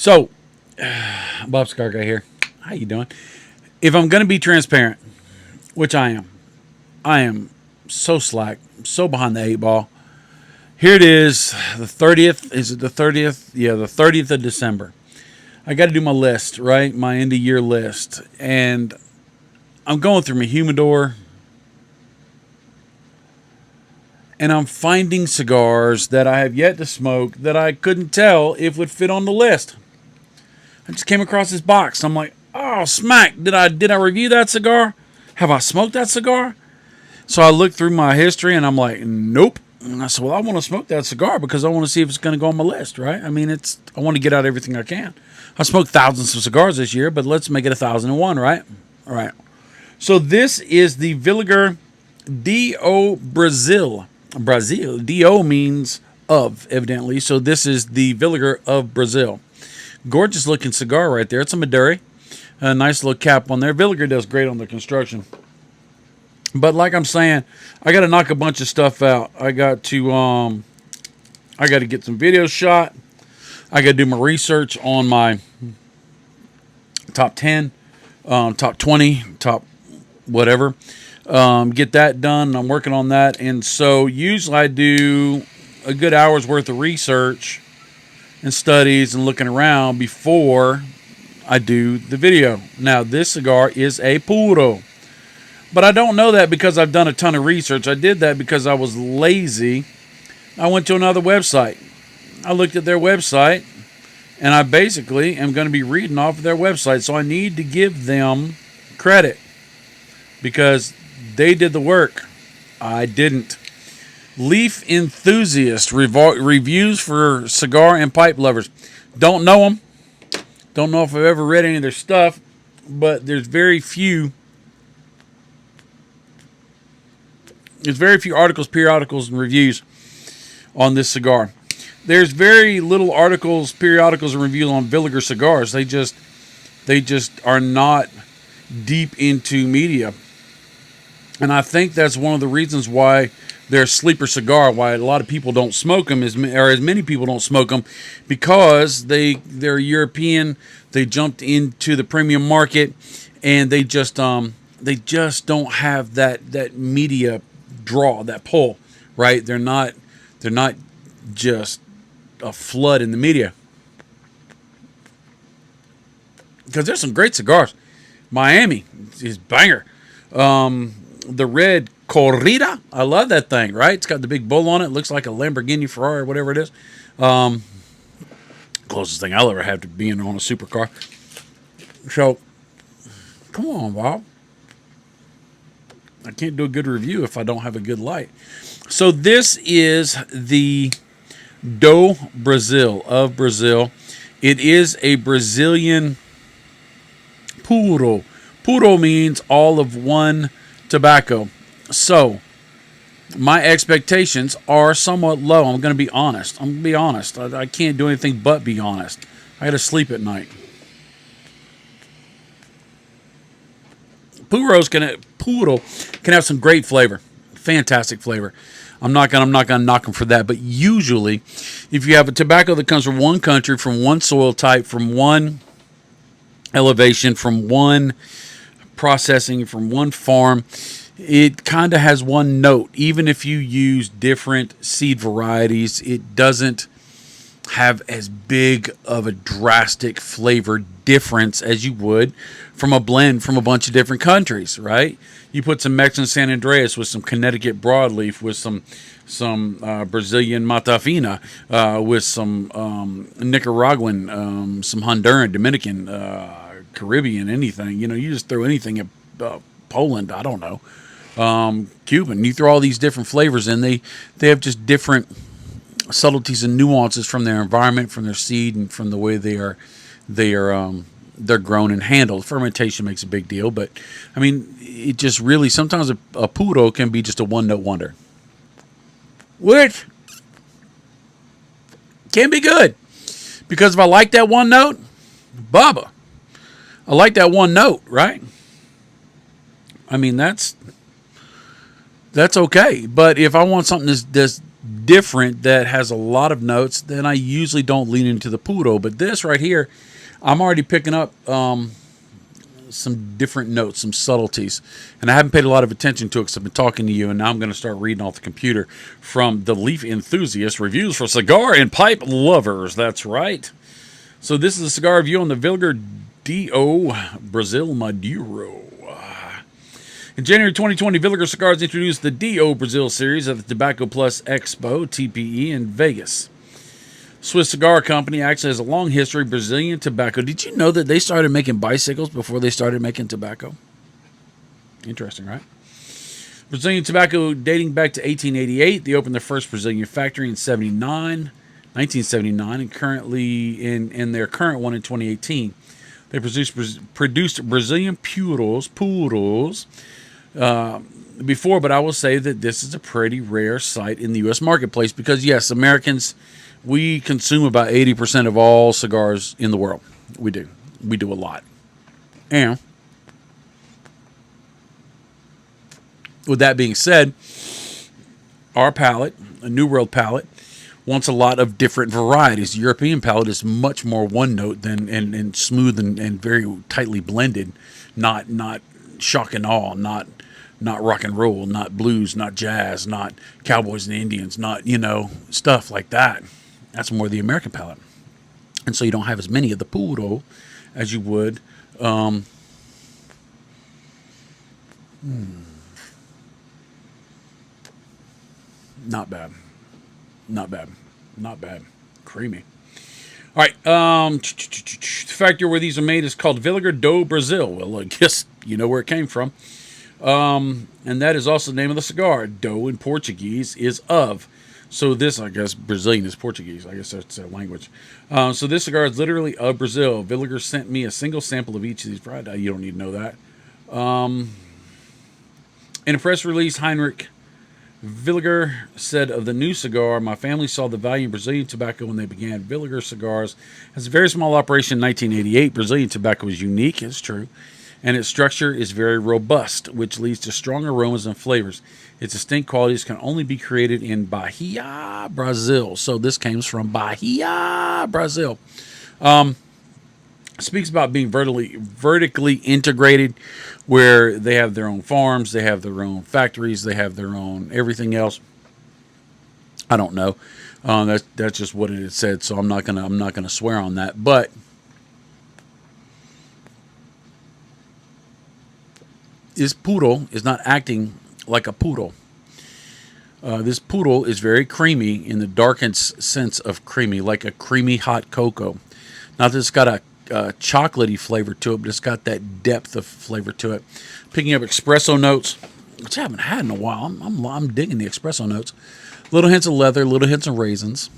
So, Bob Cigar Guy here. How you doing? If I'm going to be transparent, which I am so slack, so behind the eight ball. Here it is, the 30th. Is it the 30th? Yeah, the 30th of December. I got to do my list, right? My end of year list. And I'm going through my humidor, and I'm finding cigars that I have yet to smoke that I couldn't tell if would fit on the list. I just came across this box. I'm like, oh, smack. Did I review that cigar? Have I smoked that cigar? So I looked through my history, and I'm like, nope. And I said, well, I want to smoke that cigar because I want to see if it's going to go on my list, right? I mean, I want to get out everything I can. I smoked thousands of cigars this year, but let's make it 1,001, right? All right. So this is the Villiger Do Brazil. Brazil. Do means of, evidently. So this is the Villiger of Brazil. Gorgeous looking cigar right there. It's a Maduro. A nice little cap on there. Villiger does great on the construction. But like I'm saying, I got to knock a bunch of stuff out. I got to get some videos shot. I got to do my research on my top 10, top 20, top whatever. Get that done. I'm working on that. And so usually I do a good hour's worth of research and studies and looking around before I do the video. Now, this cigar is a Puro. But I don't know that because I've done a ton of research. I did that because I was lazy. I went to another website. I looked at their website, and I basically am going to be reading off of their website. So I need to give them credit because they did the work. I didn't. Leaf Enthusiast reviews for cigar and pipe lovers. Don't know them. Don't know if I've ever read any of their stuff, but there's very few articles, periodicals, and reviews on this cigar. There's very little articles, periodicals, and reviews on Villiger cigars. They just are not deep into media. And I think that's one of the reasons why they're a sleeper cigar, why a lot of people don't smoke them, or as many people don't smoke them, because they're European, they jumped into the premium market, and they just don't have that media draw, that pull, right? They're not just a flood in the media. Because there's some great cigars. Miami is banger. The red Corrida, I love that thing, right? It's got the big bull on it. Looks like a Lamborghini, Ferrari, or whatever it is. Closest thing I'll ever have to being on a supercar. So, come on, Bob. I can't do a good review if I don't have a good light. So this is the Do Brazil of Brazil. It is a Brazilian Puro. Puro means all of one tobacco. So my expectations are somewhat low. I'm going to be honest. I can't do anything but be honest. I got to sleep at night. Puro can have some great flavor, fantastic flavor. I'm not gonna knock them for that. But usually, if you have a tobacco that comes from one country, from one soil type, from one elevation, from one processing, from one farm, it kind of has one note. Even if you use different seed varieties, it doesn't have as big of a drastic flavor difference as you would from a blend from a bunch of different countries, right? You put some Mexican San Andreas with some Connecticut broadleaf, with some Brazilian Matafina, with some Nicaraguan, some Honduran, Dominican, Caribbean, anything. You know, you just throw anything at Poland, I don't know, Cuban. You throw all these different flavors in. They have just different subtleties and nuances from their environment, from their seed, and from the way they're grown and handled. Fermentation makes a big deal, but I mean, it just really sometimes a Puro can be just a one-note wonder, which can be good because if I like that one note, Bubba, I like that one note, right? I mean, that's okay. But if I want something that's different that has a lot of notes, then I usually don't lean into the Puro. But this right here, I'm already picking up some different notes, some subtleties. And I haven't paid a lot of attention to it because I've been talking to you, and now I'm going to start reading off the computer from the Leaf Enthusiast Reviews for Cigar and Pipe Lovers. That's right. So this is a cigar review on the Villiger Do Brazil Maduro. In January 2020, Villiger Cigars introduced the Do Brazil series at the Tobacco Plus Expo, TPE, in Vegas. Swiss Cigar Company actually has a long history of Brazilian tobacco. Did you know that they started making bicycles before they started making tobacco? Interesting, right? Brazilian tobacco dating back to 1888. They opened their first Brazilian factory in 1979, and currently in their current one in 2018. They produced Brazilian puros before, but I will say that this is a pretty rare sight in the U.S. marketplace because, yes, Americans, we consume about 80% of all cigars in the world. We do. We do a lot. And with that being said, our palate, a New World palate, wants a lot of different varieties. The European palate is much more one note than and smooth and very tightly blended, not shock and awe, not rock and roll, not blues, not jazz, not cowboys and Indians, not stuff like that. That's more the American palate, and so you don't have as many of the Puro as you would. Not bad. Not bad. Not bad. Creamy. All right. The factory where these are made is called Villiger do Brazil. Well, I guess you know where it came from. And that is also the name of the cigar. Do in Portuguese is of. So this, I guess, Brazilian is Portuguese. I guess that's their language. So this cigar is literally of Brazil. Villiger sent me a single sample of each of these. You don't need to know that. In a press release, Heinrich Villiger said of the new cigar, "My family saw the value in Brazilian tobacco when they began. Villiger Cigars has a very small operation in 1988. Brazilian tobacco is unique, it's true, and its structure is very robust, which leads to strong aromas and flavors. Its distinct qualities can only be created in Bahia, Brazil." So this comes from Bahia, Brazil. Speaks about being vertically integrated, where they have their own farms, they have their own factories, they have their own everything else. I don't know. That's just what it said, so I'm not gonna swear on that. But this Puro is not acting like a Puro. This Puro is very creamy in the darkest sense of creamy, like a creamy hot cocoa. Not that it's got a chocolatey flavor to it, but it's got that depth of flavor to it. Picking up espresso notes, which I haven't had in a while. I'm digging the espresso notes. Little hints of leather, little hints of raisins.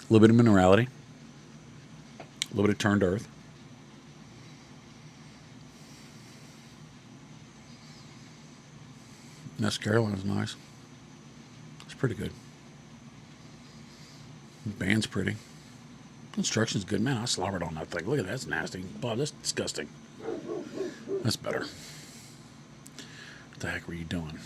A little bit of minerality. A little bit of turned earth. That's Carolina's nice. It's pretty good. The band's pretty. Construction's good. Man, I slobbered on that thing. Look at that. That's nasty. Bob, that's disgusting. That's better. What the heck were you doing?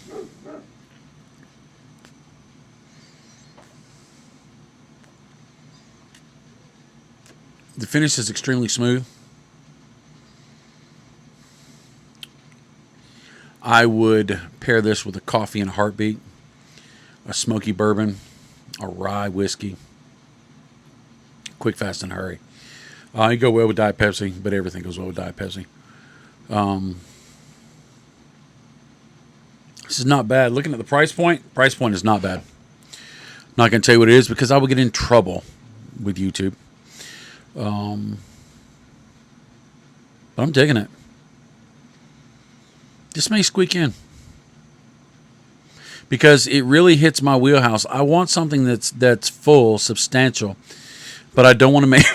The finish is extremely smooth. I would pair this with a coffee and a heartbeat, a smoky bourbon, a rye whiskey. Quick, fast, and hurry. You go well with Diet Pepsi, but everything goes well with Diet Pepsi. This is not bad. Looking at the price point is not bad. I'm not going to tell you what it is because I will get in trouble with YouTube. But I'm digging it. This may squeak in because it really hits my wheelhouse. I want something that's full, substantial, but I don't want to make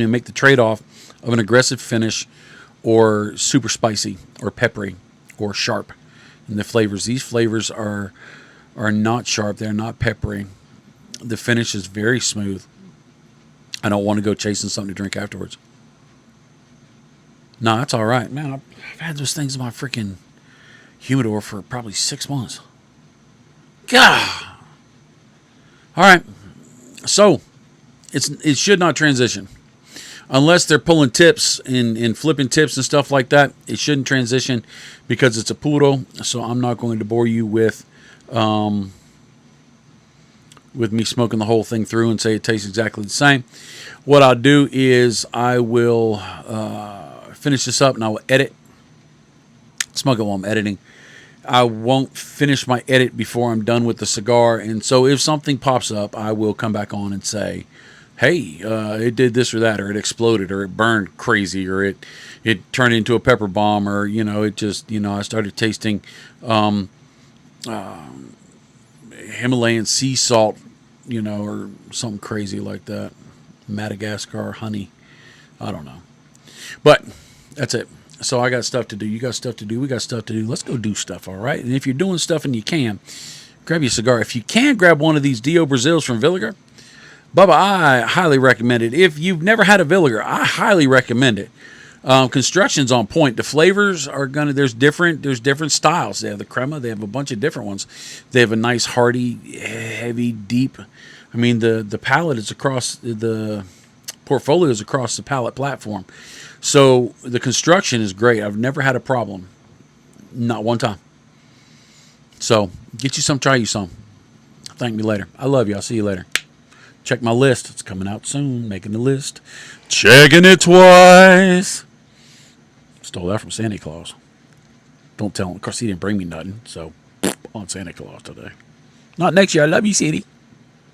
make the trade-off of an aggressive finish or super spicy or peppery or sharp in the flavors. These flavors are not sharp. They're not peppery. The finish is very smooth. I don't want to go chasing something to drink afterwards. No, that's all right, man. I've had those things in my freaking humidor for probably 6 months. God. All right. So it should not transition unless they're pulling tips and flipping tips and stuff like that. It shouldn't transition because it's a puro. So I'm not going to bore you with me smoking the whole thing through and say it tastes exactly the same. What I'll do is I will finish this up and I will edit. Smoke it while I'm editing. I won't finish my edit before I'm done with the cigar. And so if something pops up, I will come back on and say, hey, it did this or that, or it exploded, or it burned crazy, or it turned into a pepper bomb, or, it just, I started tasting Himalayan sea salt, or something crazy like that. Madagascar honey. I don't know. But that's it. So I got stuff to do. You got stuff to do. We got stuff to do. Let's go do stuff, all right? And if you're doing stuff and you can, grab your cigar. If you can, grab one of these Dio Brazils from Villiger. Bubba, I highly recommend it. If you've never had a Villiger, I highly recommend it. Construction's on point. The flavors are there's different styles. They have the crema. They have a bunch of different ones. They have a nice, hearty, heavy, deep. I mean, the palette is across the portfolio is across the palette platform. So the construction is great. I've never had a problem. Not one time. So get you some, try you some. Thank me later. I love you. I'll see you later. Check my list. It's coming out soon. Making the list. Checking it twice. Stole that from Santa Claus. Don't tell him. Of course, he didn't bring me nothing. So on Santa Claus today. Not next year. I love you, City.